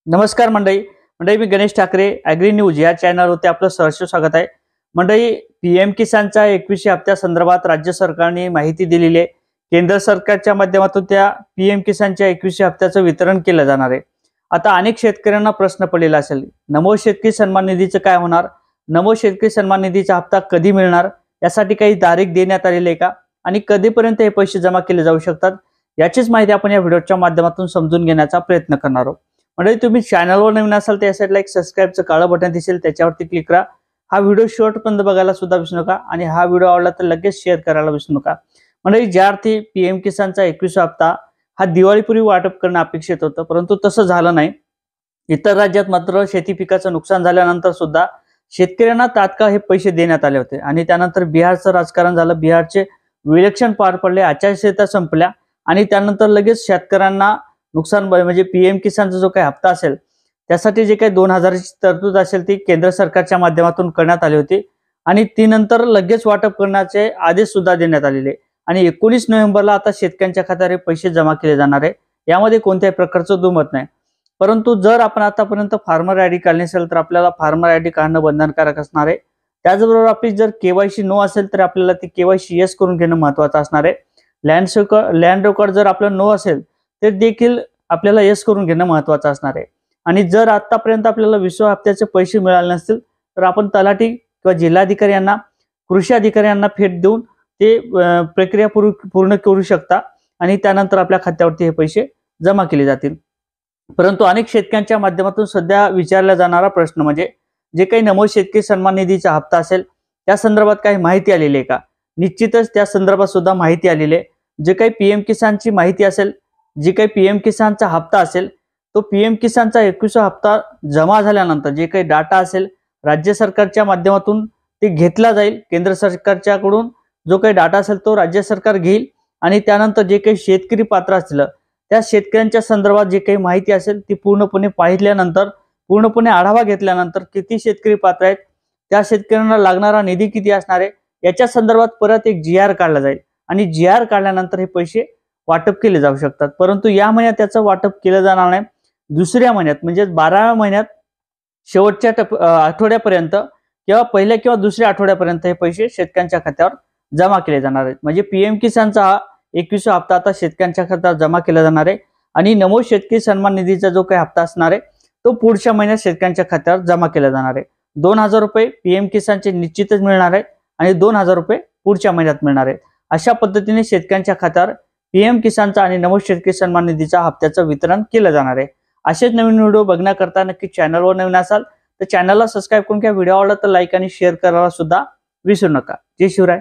नमस्कार मंडळी मंडळी मी गणेश ठाकरे ॲग्री न्यूज या चॅनलवरती आपलं सहर्ष स्वागत आहे। मंडळी पीएम किसानच्या 21व्या हप्त्यासंदर्भात राज्य सरकारने माहिती दिलेली आहे। केंद्र सरकारच्या माध्यमातून त्या पीएम किसानच्या 21व्या हप्त्याचं वितरण केलं जाणार आहे। आता अनेक शेतकऱ्यांना प्रश्न पडलेला असेल, नमो शेतकरी सन्मान निधीचं काय होणार, नमो शेतकरी सन्मान निधीचा हप्ता कधी मिळणार, यासाठी काही तारीख देण्यात आलेली आहे का आणि कधीपर्यंत हे पैसे जमा केले जाऊ शकतात, याचीच माहिती आपण या व्हिडिओच्या माध्यमातून समजून घेण्याचा प्रयत्न करणार आहोत। म्हणजे तुम्ही चॅनलवर नवीन असाल तर या साईडला एक सबस्क्राइबचं काळं बटन दिसेल, त्याच्यावरती क्लिक करा। हा व्हिडिओ शेवटपर्यंत बघायला सुद्धा विसरू नका आणि हा व्हिडिओ आवडला तर लगेच शेअर करायला विसरू नका। म्हणजे ज्या अर्थी पीएम किसानचा 21वा हप्ता हा दिवाळीपूर्वी वाटप करणं अपेक्षित होतं, परंतु तसं झालं नाही। इतर राज्यात मात्र शेती पिकाचं नुकसान झाल्यानंतर सुद्धा शेतकऱ्यांना तात्काळ हे पैसे देण्यात आले होते आणि त्यानंतर बिहारचं राजकारण झालं, बिहारचे इलेक्शन पार पडले, आचारसंहिता संपल्या आणि त्यानंतर लगेच शेतकऱ्यांना नुकसान म्हणजे पीएम किसानचा जो काही हप्ता असेल त्यासाठी जे काही 2000ची तरतूद असेल ती केंद्र सरकारच्या माध्यमातून करण्यात आली होती आणि ती नंतर लगेच वाटप करण्याचे आदेश सुद्धा देण्यात आलेले आणि 19 नोव्हेंबरला आता शेतकऱ्यांच्या खात्यावर पैसे जमा केले जाणार आहे। यामध्ये कोणत्याही प्रकारचं दुमत नाही। परंतु जर आपण आतापर्यंत फार्मर आयडी काढली असेल तर आपल्याला फार्मर आयडी काढणं बंधनकारक असणार आहे। त्याचबरोबर आपली जर केवायसी नो असेल तर आपल्याला ती केवायसी येस करून घेणं महत्त्वाचं असणार आहे। लँड रेकॉर्ड जर आपलं नो असेल ते देखील आपल्याला येस करून घेणं महत्त्वाचं असणार आहे। आणि जर आतापर्यंत आपल्याला 20व्या हप्त्याचे पैसे मिळाले नसतील तर आपण तलाठी किंवा जिल्हाधिकारी यांना, कृषी अधिकारी यांना भेट देऊन ते प्रक्रिया पूर्ण करू शकता आणि त्यानंतर आपल्या खात्यावरती हे पैसे जमा केले जातील। परंतु अनेक शेतकऱ्यांच्या माध्यमातून सध्या विचारला जाणारा प्रश्न म्हणजे जे काही नमो शेतकरी सन्मान निधीचा हप्ता असेल त्या संदर्भात काही माहिती आलेली आहे का। निश्चितच त्या संदर्भात सुद्धा माहिती आलेली आहे। जे काही पीएम किसानची माहिती असेल, जे काही पीएम किसानचा हप्ता असेल तो पीएम किसानचा 21वा हप्ता जमा झाल्यानंतर जे काही डाटा असेल राज्य सरकारच्या माध्यमातून ते घेतला जाईल। केंद्र सरकारच्याकडून जो काही डाटा असेल तो राज्य सरकार घेईल आणि त्यानंतर जे काही शेतकरी पात्र असतील त्या शेतकऱ्यांच्या संदर्भात जे काही माहिती असेल ती पूर्णपणे पाहिल्यानंतर, पूर्णपणे आढावा घेतल्यानंतर किती शेतकरी पात्र आहेत, त्या शेतकऱ्यांना लागणारा निधी किती असणार आहे याच्या संदर्भात परत एक जीआर काढला जाईल आणि जीआर काढल्यानंतर हे पैसे वाटप केले जाऊ शकतात। परंतु या महिन्यात त्याचं वाटप केलं जाणार नाही। दुसऱ्या महिन्यात म्हणजे 12व्या महिन्यात शेवटच्या आठवड्यापर्यंत किंवा पहिल्या किंवा दुसऱ्या आठवड्यापर्यंत हे पैसे शेतकऱ्यांच्या खात्यावर जमा केले जाणार आहेत। म्हणजे पीएम किसानचा हा 21वा हप्ता आता शेतकऱ्यांच्या खात्यावर जमा केला जाणार आहे आणि नमो शेतकरी सन्मान निधीचा जो काही हप्ता असणार आहे तो पुढच्या महिन्यात शेतकऱ्यांच्या खात्यावर जमा केला जाणार आहे। 2000 रुपये पीएम किसानचे निश्चितच मिळणार आहेत आणि 2000 रुपये पुढच्या महिन्यात मिळणार आहेत। अशा पद्धतीने शेतकऱ्यांच्या खात्यावर पीएम किसानचा आणि नमो शेतकरी सन्मान निधीचा हप्त्याचं वितरण केलं जाणार आहे। असेच नवीन व्हिडिओ बघण्याकरता नक्की चॅनलवर नवीन असाल तर चॅनलला सबस्क्राइब करून घ्या। व्हिडिओ आवडला तर लाईक आणि शेअर करायला सुद्धा विसरू नका। जय शिवराय।